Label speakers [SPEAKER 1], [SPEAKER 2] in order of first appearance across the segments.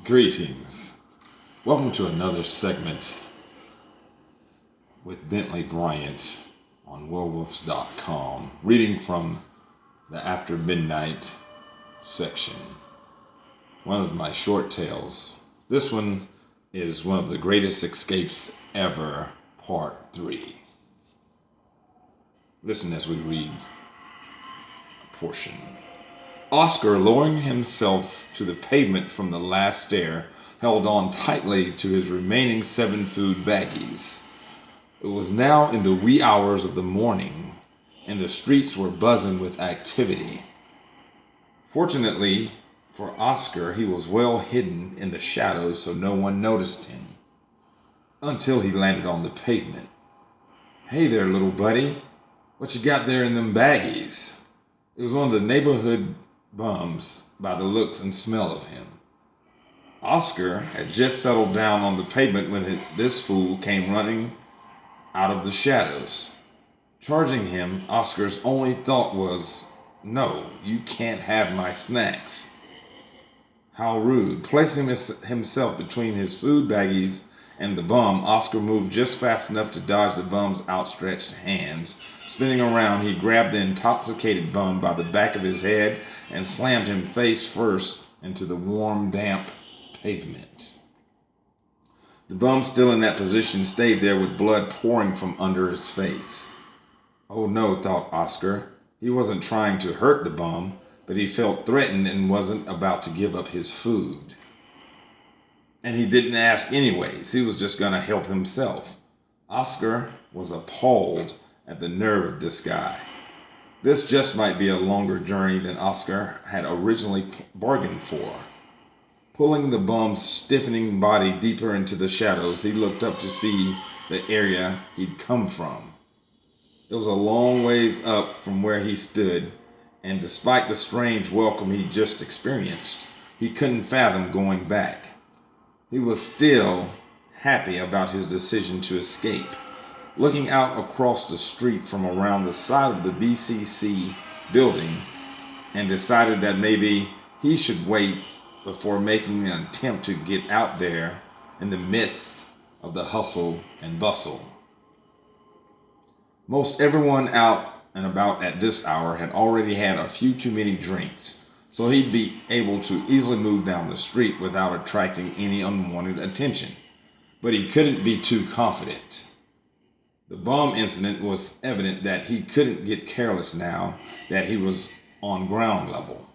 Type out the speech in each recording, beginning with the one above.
[SPEAKER 1] Greetings. Welcome to another segment with Bentley Bryant on werewolves.com, reading from the After Midnight section. One of my short tales. This one is one of the greatest escapes ever, part 3. Listen as we read a portion. Oscar, lowering himself to the pavement from the last stair, held on tightly to his remaining 7 food baggies. It was now in the wee hours of the morning, and the streets were buzzing with activity. Fortunately for Oscar, he was well hidden in the shadows so no one noticed him, until he landed on the pavement. "Hey there, little buddy. What you got there in them baggies?" It was one of the neighborhood bums by the looks and smell of him. Oscar had just settled down on the pavement when this fool came running out of the shadows. Charging him, Oscar's only thought was, "No, you can't have my snacks." How rude. Placing himself between his food baggies and the bum, Oscar moved just fast enough to dodge the bum's outstretched hands. Spinning around, he grabbed the intoxicated bum by the back of his head and slammed him face first into the warm, damp pavement. The bum, still in that position, stayed there with blood pouring from under his face. Oh no, thought Oscar. He wasn't trying to hurt the bum, but he felt threatened and wasn't about to give up his food. And he didn't ask anyways. He was just going to help himself. Oscar was appalled at the nerve of this guy. This just might be a longer journey than Oscar had originally bargained for. Pulling the bum's stiffening body deeper into the shadows, he looked up to see the area he'd come from. It was a long ways up from where he stood, and despite the strange welcome he'd just experienced, he couldn't fathom going back. He was still happy about his decision to escape. Looking out across the street from around the side of the BCC building, and decided that maybe he should wait before making an attempt to get out there in the midst of the hustle and bustle. Most everyone out and about at this hour had already had a few too many drinks, so he'd be able to easily move down the street without attracting any unwanted attention. But he couldn't be too confident. The bomb incident was evident that he couldn't get careless now that he was on ground level.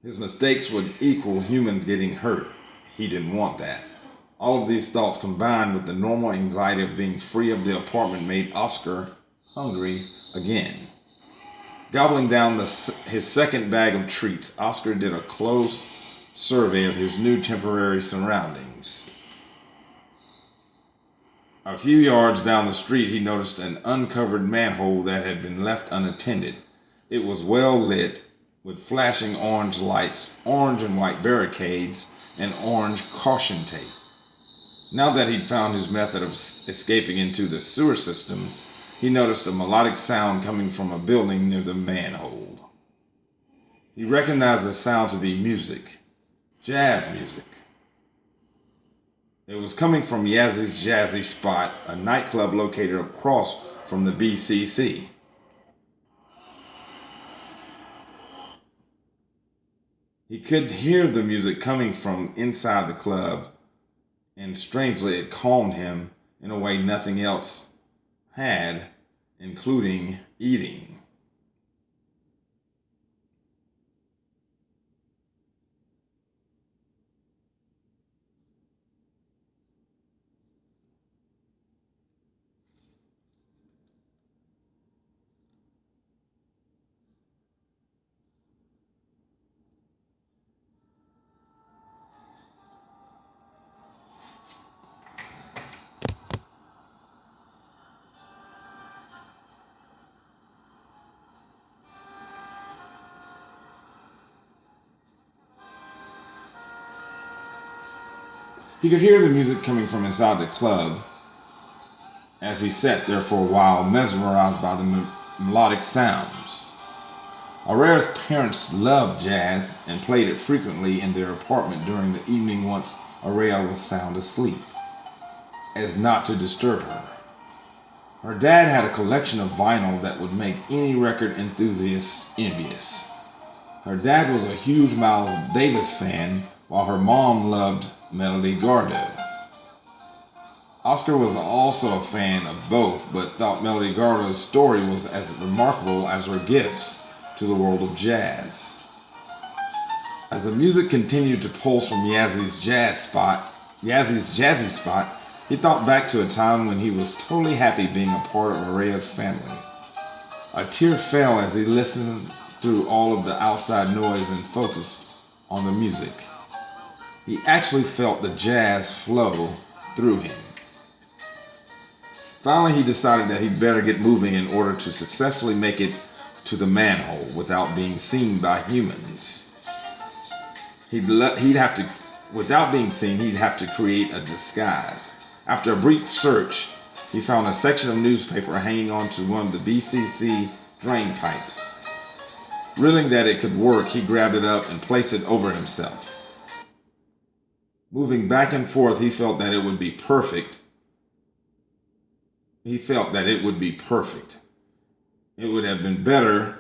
[SPEAKER 1] His mistakes would equal humans getting hurt. He didn't want that. All of these thoughts combined with the normal anxiety of being free of the apartment made Oscar hungry again. Gobbling down his second bag of treats, Oscar did a close survey of his new temporary surroundings. A few yards down the street, he noticed an uncovered manhole that had been left unattended. It was well lit, with flashing orange lights, orange and white barricades, and orange caution tape. Now that he'd found his method of escaping into the sewer systems, he noticed a melodic sound coming from a building near the manhole. He recognized the sound to be music, jazz music. It was coming from Yazzy's Jazzy Spot, a nightclub located across from the BCC. He could hear the music coming from inside the club, and strangely it calmed him in a way nothing else had, including eating. He could hear the music coming from inside the club as he sat there for a while, mesmerized by the melodic sounds. Aurea's parents loved jazz and played it frequently in their apartment during the evening once Aurea was sound asleep, as not to disturb her. Her dad had a collection of vinyl that would make any record enthusiast envious. Her dad was a huge Miles Davis fan, while her mom loved Melody Gardot. Oscar was also a fan of both, but thought Melody Gardot's story was as remarkable as her gifts to the world of jazz. As the music continued to pulse from Yazzy's jazzy spot, he thought back to a time when he was totally happy being a part of Aurea's family. A tear fell as he listened through all of the outside noise and focused on the music. He actually felt the jazz flow through him. Finally, he decided that he'd better get moving in order to successfully make it to the manhole without being seen by humans. Without being seen, he'd have to create a disguise. After a brief search, he found a section of newspaper hanging onto one of the BCC drain pipes. Realizing that it could work, he grabbed it up and placed it over himself. Moving back and forth, he felt that it would be perfect. It would have been better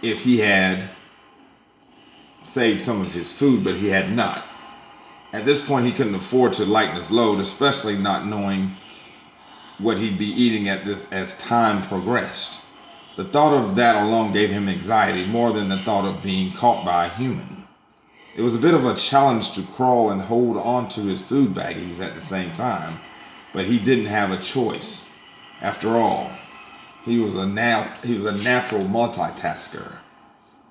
[SPEAKER 1] if he had saved some of his food, but he had not. At this point, he couldn't afford to lighten his load, especially not knowing what he'd be eating as time progressed. The thought of that alone gave him anxiety more than the thought of being caught by a human. It was a bit of a challenge to crawl and hold on to his food baggies at the same time, but he didn't have a choice. After all, he was a natural multitasker.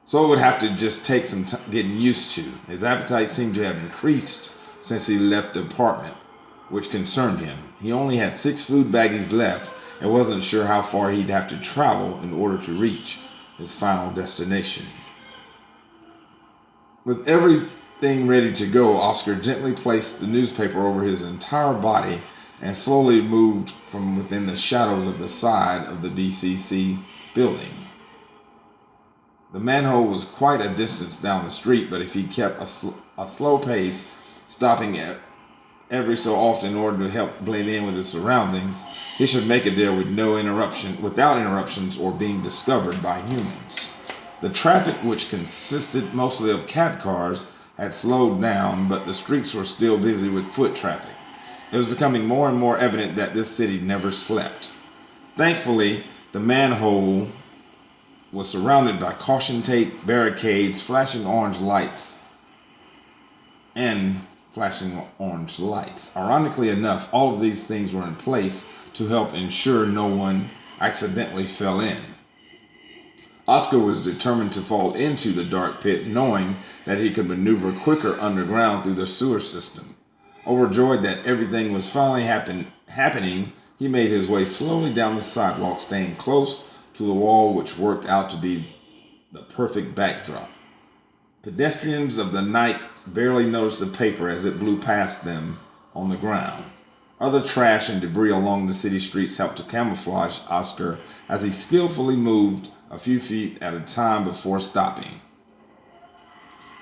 [SPEAKER 1] So it would have to just take some getting used to. His appetite seemed to have increased since he left the apartment, which concerned him. He only had 6 food baggies left and wasn't sure how far he'd have to travel in order to reach his final destination. With everything ready to go, Oscar gently placed the newspaper over his entire body and slowly moved from within the shadows of the side of the BCC building. The manhole was quite a distance down the street, but if he kept a slow pace, stopping every so often in order to help blend in with his surroundings, he should make it there without interruptions or being discovered by humans. The traffic, which consisted mostly of cab cars, had slowed down, but the streets were still busy with foot traffic. It was becoming more and more evident that this city never slept. Thankfully, the manhole was surrounded by caution tape, barricades, flashing orange lights. Ironically enough, all of these things were in place to help ensure no one accidentally fell in. Oscar was determined to fall into the dark pit, knowing that he could maneuver quicker underground through the sewer system. Overjoyed that everything was finally happening, he made his way slowly down the sidewalk, staying close to the wall, which worked out to be the perfect backdrop. Pedestrians of the night barely noticed the paper as it blew past them on the ground. Other trash and debris along the city streets helped to camouflage Oscar as he skillfully moved a few feet at a time before stopping.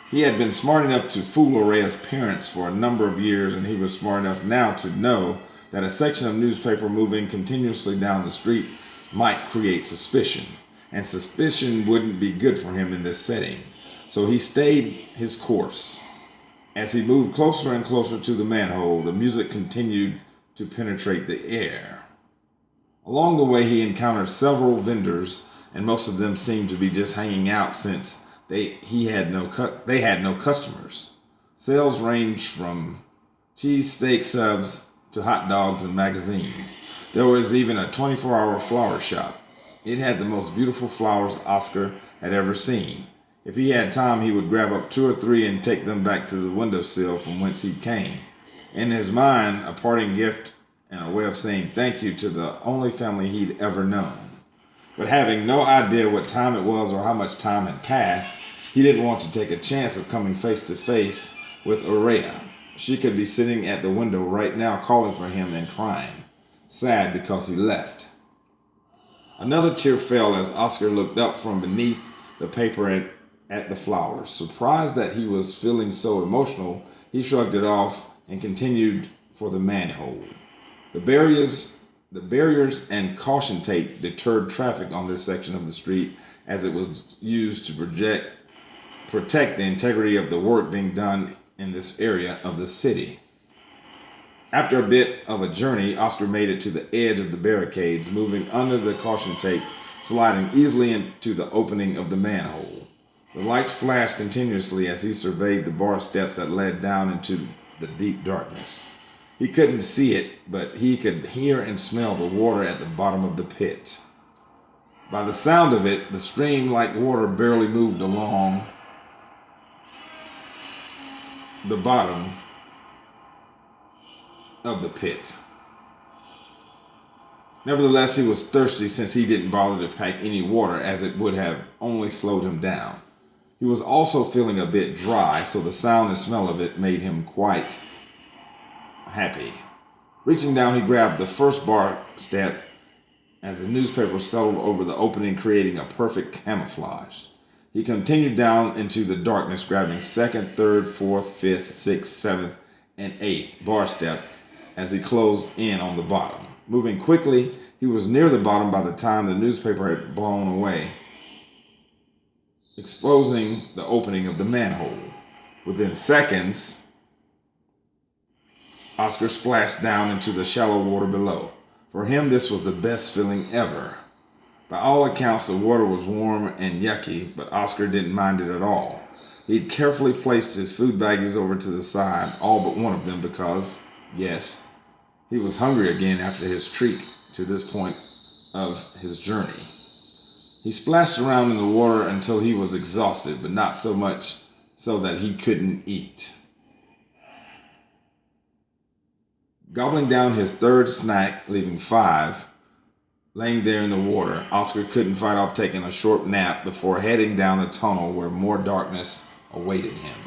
[SPEAKER 1] He had been smart enough to fool Aurea's parents for a number of years, and he was smart enough now to know that a section of newspaper moving continuously down the street might create suspicion, and suspicion wouldn't be good for him in this setting. So he stayed his course. As he moved closer and closer to the manhole, the music continued to penetrate the air. Along the way, he encountered several vendors, and most of them seemed to be just hanging out since they had no customers. Sales ranged from cheesesteak subs to hot dogs and magazines. There was even a 24-hour flower shop. It had the most beautiful flowers Oscar had ever seen. If he had time, he would grab up 2 or 3 and take them back to the windowsill from whence he came. In his mind, a parting gift and a way of saying thank you to the only family he'd ever known. But having no idea what time it was or how much time had passed, he didn't want to take a chance of coming face to face with Aurea. She could be sitting at the window right now calling for him and crying, sad because he left. Another tear fell as Oscar looked up from beneath the paper at the flowers. Surprised that he was feeling so emotional, he shrugged it off and continued for the manhole. The barriers and caution tape deterred traffic on this section of the street as it was used to protect the integrity of the work being done in this area of the city. After a bit of a journey, Oscar made it to the edge of the barricades, moving under the caution tape, sliding easily into the opening of the manhole. The lights flashed continuously as he surveyed the bar steps that led down into the deep darkness. He couldn't see it, but he could hear and smell the water at the bottom of the pit. By the sound of it, the stream-like water barely moved along the bottom of the pit. Nevertheless, he was thirsty since he didn't bother to pack any water, as it would have only slowed him down. He was also feeling a bit dry, so the sound and smell of it made him quite happy. Reaching down, he grabbed the first bar step as the newspaper settled over the opening, creating a perfect camouflage. He continued down into the darkness, grabbing second, third, fourth, fifth, sixth, seventh, and eighth bar step as he closed in on the bottom. Moving quickly, he was near the bottom by the time the newspaper had blown away, exposing the opening of the manhole. Within seconds, Oscar splashed down into the shallow water below. For him, this was the best feeling ever. By all accounts, the water was warm and yucky, but Oscar didn't mind it at all. He'd carefully placed his food baggies over to the side, all but one of them, because, yes, he was hungry again after his trek to this point of his journey. He splashed around in the water until he was exhausted, but not so much so that he couldn't eat. Gobbling down his third snack, leaving 5, laying there in the water, Oscar couldn't fight off taking a short nap before heading down the tunnel where more darkness awaited him.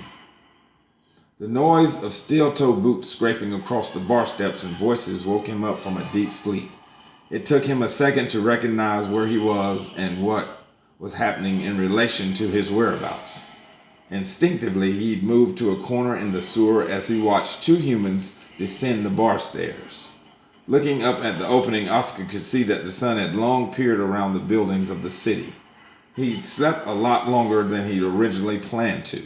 [SPEAKER 1] The noise of steel-toe boots scraping across the bar steps and voices woke him up from a deep sleep. It took him a second to recognize where he was and what was happening in relation to his whereabouts. Instinctively, he'd moved to a corner in the sewer as he watched 2 humans descend the bar stairs. Looking up at the opening, Oscar could see that the sun had long peered around the buildings of the city. He'd slept a lot longer than he'd originally planned to.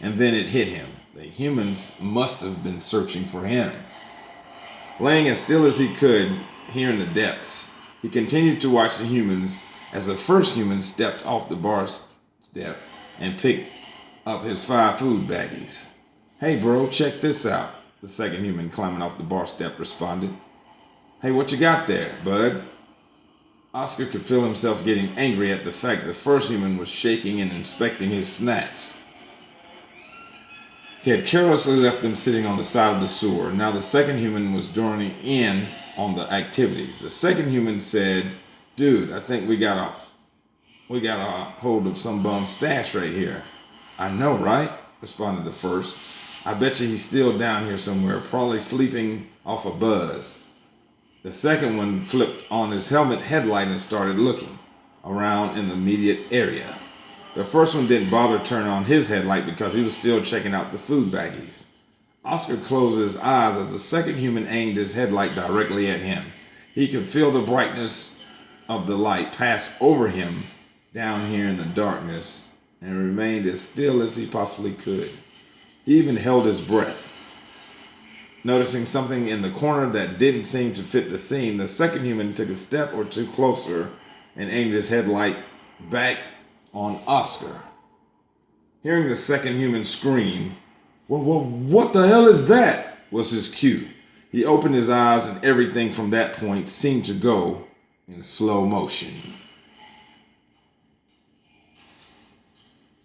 [SPEAKER 1] And then it hit him. The humans must have been searching for him. Laying as still as he could, here in the depths, he continued to watch the humans as the first human stepped off the bar step and picked up his 5 food baggies. "Hey bro, check this out," the second human climbing off the bar step responded. "Hey, what you got there, bud?" Oscar could feel himself getting angry at the fact the first human was shaking and inspecting his snacks. He had carelessly left them sitting on the side of the sewer. Now the second human was joining in on the activities. The second human said, "Dude, I think we got a hold of some bum stash right here." "I know, right?" responded the first. "I bet you he's still down here somewhere, probably sleeping off a buzz." The second one flipped on his helmet headlight and started looking around in the immediate area. The first one didn't bother turning on his headlight because he was still checking out the food baggies. Oscar closed his eyes as the second human aimed his headlight directly at him. He could feel the brightness of the light pass over him down here in the darkness and remained as still as he possibly could. He even held his breath. Noticing something in the corner that didn't seem to fit the scene, the second human took a step or 2 closer and aimed his headlight back on Oscar. Hearing the second human scream, What the hell is that?" was his cue. He opened his eyes and everything from that point seemed to go in slow motion.